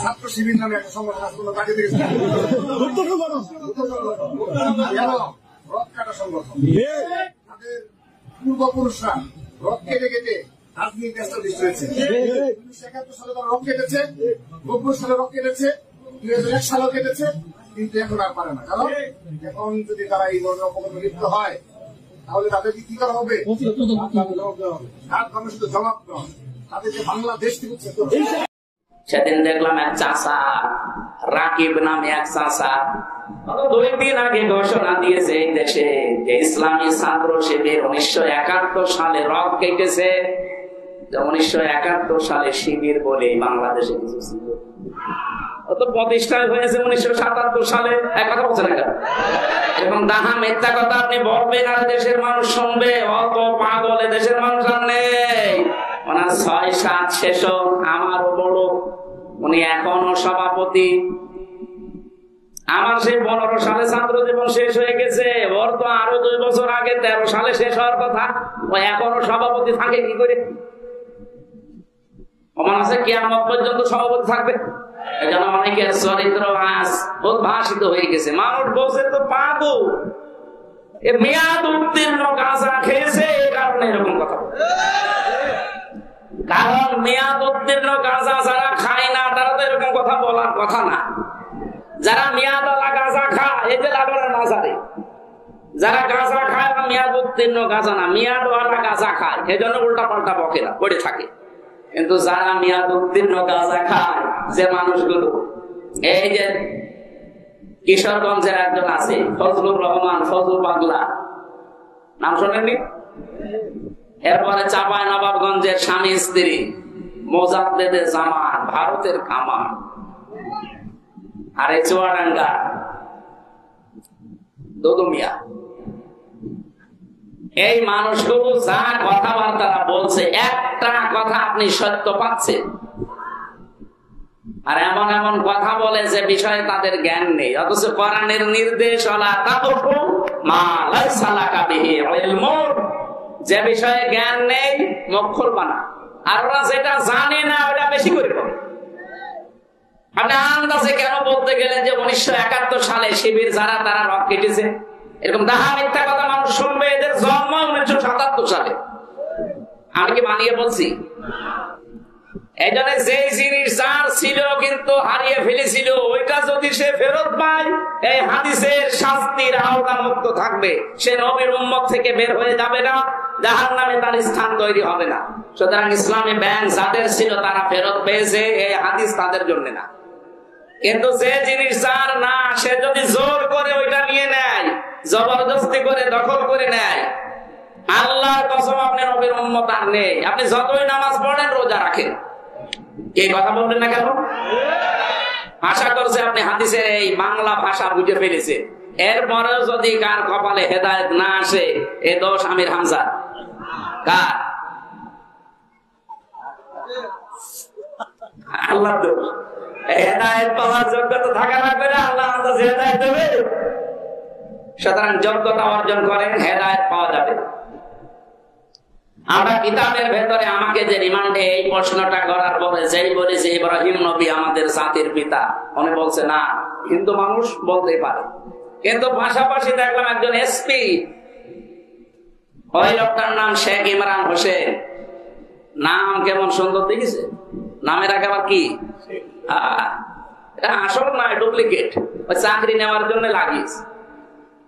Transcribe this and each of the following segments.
ছাত্র শিবির নামে একটা সংগঠন আছে, তাকে দেখেছেন? রথ কাটা সংগঠন। তাদের পূর্বপুরুষরা রথ কেটে কেটে রাজনীতি এস্টাবলিশ হয়েছে। 1971 সালে তারা রথ কেটেছে, 90 সালে রথ কেটেছে, 2001 সালেও কেটেছে, কিন্তু এখন আর পারে না। কারণ এখন যদি তারা এই ধরনের অপকর্মে লিপ্ত হয় তাহলে তাদেরকে কি করা হবে? শুধু জবাব নয়, তাদেরকে বাংলাদেশ থেকে উচ্ছেদ করতে হবে। সেদিন দেখলাম এক চাষা, রাকিব নামে এক চাষা, 2 দিন আগে ঘোষণা দিয়েছে এই দেশে যে ইসলামী ছাত্র শিবির 1971 সালে রথ কেটেছে। 1971 সালে শিবির বলে বাংলাদেশে কিছু ছিল, প্রতিষ্ঠা হয়েছে 1977 সালে। এক কথা বলছে না এবং দাহা মিথ্যা কথা আপনি বলবেন আর দেশের মানুষ শুনবে? অত পাগল দেশের মানুষ আর নেই। ওনার 6-7 সেশন, আমারও বড়, উনি এখনো সভাপতি। আমার সেই 15 সালে ছাত্র জীবন শেষ হয়ে গেছে, ওর তো আরো 2 বছর আগে 13 সালে শেষ হওয়ার কথা, ও এখনো সভাপতি থাকে কি করে? আমার আছে কিয়ামত পর্যন্ত সভাপতি থাকবে। এজন্য অনেকের চরিত্র আজ উদ্ভাসিত হয়ে গেছে। মানুষ বলছে তো পাগল, এ মেয়াদ উত্তীর্ণ গাঁজা খেয়েছে, এই কারণে এরকম কথা। কারণ মেয়াদ উত্তীর্ণ গাঁজা যারা খায় না তারা তো এরকম কথা বলার কথা না। যারা মেয়াদওয়ালা গাঁজা খায়, এই যে লাবণের নাজারে যারা গাঁজা খায়, মেয়াদ উত্তীর্ণ গাঁজা না, মেয়াদওয়ালা গাঁজা খায়, এই জন্য উল্টা পাল্টা বকেরা পড়ে থাকে। কিন্তু যারা মেয়াদ উত্তীর্ণ গাঁজা খায়, যে মানুষগুলো, এই যে কিশোরগঞ্জের একজন আছে ফজলুর রহমান, ফজল পাগলা, নাম শোনেননি? এরপরে চাঁপাই নবাবগঞ্জের স্বামী স্ত্রী মোজাদ্দেদে জামান, ভারতের কামান, আর এই চুয়াডাঙ্গা দুদু মিয়া। এই মানুষগুলো যা কথাবার্তা বলছে, একটা কথা আপনি সত্য পাচ্ছেন, আর এমন এমন কথা বলে যে বিষয়ে তাদের জ্ঞান নেই। অথচ কোরআনের নির্দেশ যে বিষয়ে জ্ঞান নেই মুখ খুলবা না, আর ওরা যেটা জানে না ওটা বেশি করে বলে। আপনি আন্দাজে কেন বলতে গেলেন যে 1971 সালে শিবির যারা তারা রথ কেটেছে? এরকম দাহা মিথ্যা কথা মানুষ শুনবে। এদের জন্ম 1977 সালে, আমি কি বানিয়ে বলছি? এই জন্য যে জিনিস যার ছিল কিন্তু হারিয়ে ফেলেছিল, ওইটা যদি সে ফেরত পায়, এই হাদিসের শাস্তির আওতা মুক্ত থাকবে। সে নবীর উম্মত থেকে বের হয়ে যাবে না, জাহান্নামে তার স্থান তৈরি হবে না। সুতরাং ইসলামে ব্যাংক যাদের ছিল তারা ফেরত পেয়েছে, এই হাদিস তাদের জন্য না। কিন্তু যে জিনিস যার না, সে যদি জোর করে ওইটা নিয়ে নেয়, জবরদস্তি করে দখল করে নেয়, আল্লাহর কসম আপনি নবীর উম্মত আর নেই। আপনি যতই নামাজ পড়েন, রোজা রাখেন, এই কথা বলবেন না কেন? আশা করছে আপনি হাদিসের এই বাংলা ভাষা বুঝে ফেলেছে। এরপরেও যদি কার কপালে হেদায়েত না আসে, এ দোষ আমির হামজা কার? আল্লাহ দোষ। হেদায়েত পাওয়ার যোগ্যতা থাকা লাগবে না, আল্লাহ আন্দাজে হেদায়েত দেবে। সুতরাং যোগ্যতা অর্জন করেন, হেদায়েত পাওয়া যাবে। আমরা কিতাবের ভেতরে আমাকে যে রিমান্ডে এই প্রশ্নটা করার পরে যেই বলেছে ইব্রাহিম নবী আমাদের জাতির পিতা, উনি বলছে না, হিন্দু মানুষ বলতে পারে। কিন্তু পাশাপাশি দেখলাম একজন এসপি, ওই লোকটার নাম শেখ ইমরান হোসেন। নাম কেমন সুন্দর দেখেছে? নামের আগে আবার কি? এটা আসল নয়, ডুপ্লিকেট। ওই চাকরি নেওয়ার জন্য লাগিয়েছে।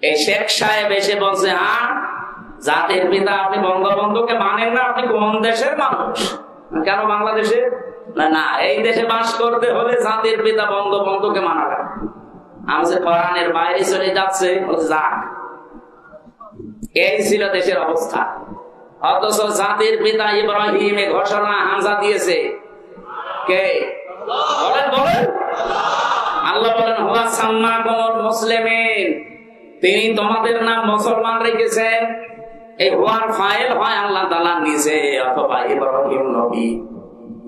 এই শেখ সাহেব এসে বলছে, হ্যাঁ জাতির পিতা আপনি বঙ্গবন্ধুকে মানেন না, আপনি কোন দেশের মানুষ? কেন বাংলাদেশে? না, এই দেশে বাস করতে হলে জাতির পিতা বঙ্গবন্ধুকে মানা লাগবে। আমি যে কোরআনের বাইরে চলে যাচ্ছে, যাক। এই ছিল দেশের অবস্থা। অথচ জাতির পিতা ইব্রাহিম ঘোষণা হামজা দিয়েছে কে? বলেন বলেন। আল্লাহ বলেন হুয়া সাম্মাকুমুল মুসলিমিন, তিনি তোমাদের নাম মুসলমান রেখেছেন। এই হুয়ার ফাইল হয় আল্লাহ তাআলা নিজে অথবা ইব্রাহিম নবী,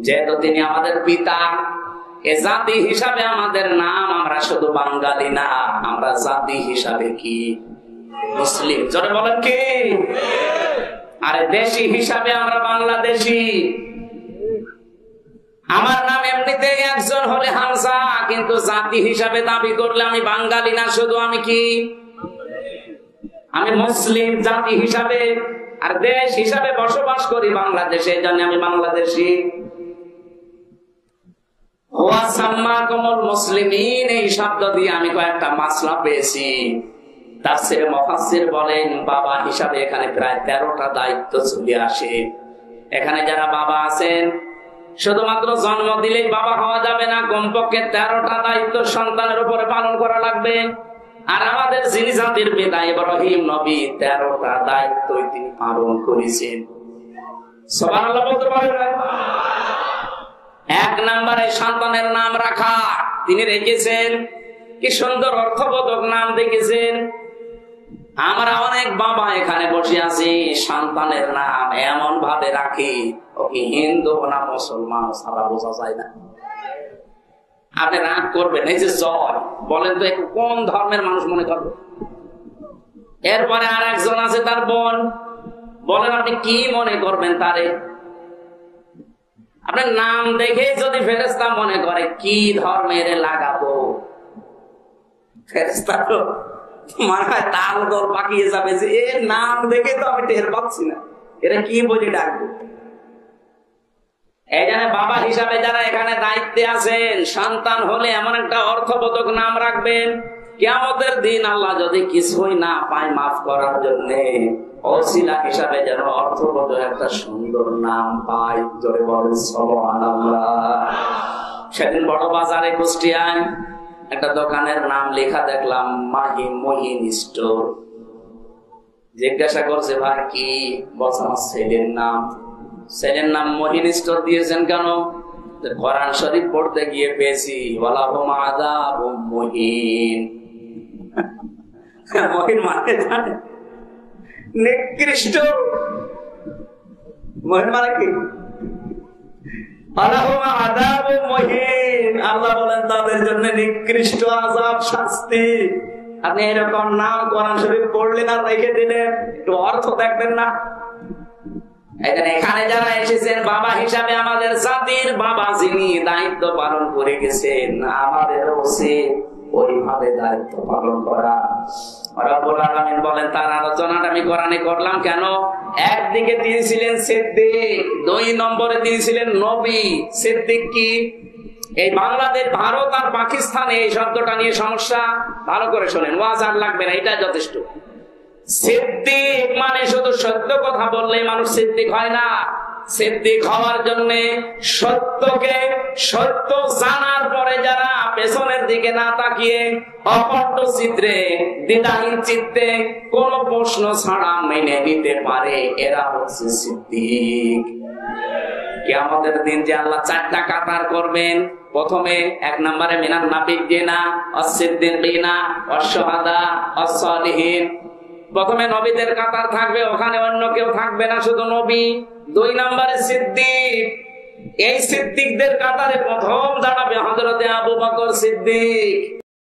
যেহেতু তিনি আমাদের পিতা। এ জাতি হিসাবে আমাদের নাম, আমরা শুধু বাঙালি না, আমরা জাতি হিসাবে কি? মুসলিম। জোরে বলেন কি? আরে দেশি হিসাবে আমরা বাংলাদেশি। আমার নাম এমনিতেই একজন হলে হামজা, কিন্তু জাতি হিসাবে দাবি করলে আমি বাঙালি না, শুধু আমি কি, আমি মুসলিম জাতি হিসাবে, আর দেশ হিসাবে বসবাস করি বাংলাদেশে, এই জন্য আমি বাংলাদেশি। মুসলিমিন এই শব্দ দিয়ে আমি কয়েকটা মাসলা পেয়েছি। তাফসীর মুফাসসির বলেন বাবা হিসাবে এখানে প্রায় 13টা দায়িত্ব চলে আসে। এখানে যারা বাবা আছেন, শুধুমাত্র জন্ম দিলেই বাবা হওয়া যাবে না, কমপক্ষে 13টা দায়িত্ব সন্তানের উপরে পালন করা লাগবে। আর আমাদের যিনি জাতির পিতা ইব্রাহিম নবী 13টা দায়িত্বই তিনি পালন করেছেন। সুবহানাল্লাহ বলতে পারেন না? 1 নম্বরে সন্তানের নাম রাখা তিনি রেখেছেন। কি সুন্দর অর্থবোধক নাম দেখেছেন। আমরা অনেক বাবা এখানে বসে আছি, সন্তানের নাম এমন ভাবে রাখি ও কি হিন্দু না মুসলমান সারা বোঝা যায় না। আপনি রাগ করবেন, এই যে জয় বলেন তো কোন ধর্মের মানুষ মনে করবে? এরপরে আর একজন আছে তার বোন, বলেন আপনি কি মনে করবেন তারে? আপনার নাম দেখে যদি ফেরেশতা মনে করে কি ধর্মের লাগাবো, ফেরেশতা তো মাথায় তাল দর পাকিয়ে যাবে যে এর নাম দেখে তো আমি টের পাচ্ছি না, এরা কি বলে ডাকবো। এই জন্য বাবা হিসাবে যারা এখানে দায়িত্বে আছেন, সন্তান হলে এমন একটা অর্থবোধক নাম রাখবেন, কিয়ামতের দিন আল্লাহ যদি কিছুই না পায় মাফ করার জন্য, ওসিলা হিসাবে যেন অর্থবোধক একটা সুন্দর নাম পায়। জোরে বলেন সুবহানাল্লাহ। সেদিন বড় বাজারে কুষ্টিয়ায় একটা দোকানের নাম লেখা দেখলাম, মাহি মহিন স্টোর। জিজ্ঞাসা করছে ভাই কি? বলছে আমার ছেলের নাম। ছেলের নাম মহিন স্টোর দিয়েছেন কেন? কোরআন শরীফ পড়তে গিয়ে পেয়েছি ওয়ালাহুম আযাবুম মুহিন। মহিন মানে জানে নিকৃষ্ট। মহিন মানে কি? ওয়ালাহুম আযাবুম মুহিন। আল্লাহ বলেন তাদের জন্য নিকৃষ্ট আযাব, শাস্তি। আপনি এরকম নাম কোরআন শরীফ পড়লেন আর রেখে দিলেন, একটু অর্থ দেখবেন না? এখানে যারা এসেছেন বাবা হিসাবে, আমাদের জাতির বাবা যিনি দায়িত্ব পালন করে গেছেন, আমাদের উচিত ওইভাবে দায়িত্ব পালন করা। রব্বুল আলামিন বলেন, তার আলোচনাটা আমি কোরআনে করলাম কেন? একদিকে তিনি ছিলেন সিদ্দিক, 2 নম্বরে তিনি ছিলেন নবী। সিদ্দিক কি? এই বাংলাদেশ, ভারত আর পাকিস্তানে এই শব্দটা নিয়ে সমস্যা, ভালো করে শোনেন, ওয়াজ আর লাগবে না, এটা যথেষ্ট। সিদ্দিক মানে শুধু সত্য কথা বললেই মানুষ সিদ্দিক হয় না। সিদ্দিক হওয়ার জন্য সত্যকে সত্য জানার পরে যারা পেছনের দিকে না তাকিয়ে অপট্ট চিত্রে দ্বিধাহীন চিত্তে কোন প্রশ্ন ছাড়া মেনে নিতে পারে, এরা হচ্ছে সিদ্দিক। কিয়ামতের দিন যে আল্লাহ 4টা কাতার করবেন, প্রথমে 1 নম্বরে মিনান নাবিয়্যিনা ওয়াস-সিদ্দীকিনা ওয়াশ-শুহাদা ওয়াস-সালিহিন। প্রথমে নবীদের কাতার থাকবে, ওখানে অন্য কেউ থাকবে না, শুধু নবী। 2 নম্বরে সিদ্দিক। এই সিদ্দিকদের কাতারে প্রথম দাঁড়াবে হযরতে আবু বকর সিদ্দিক।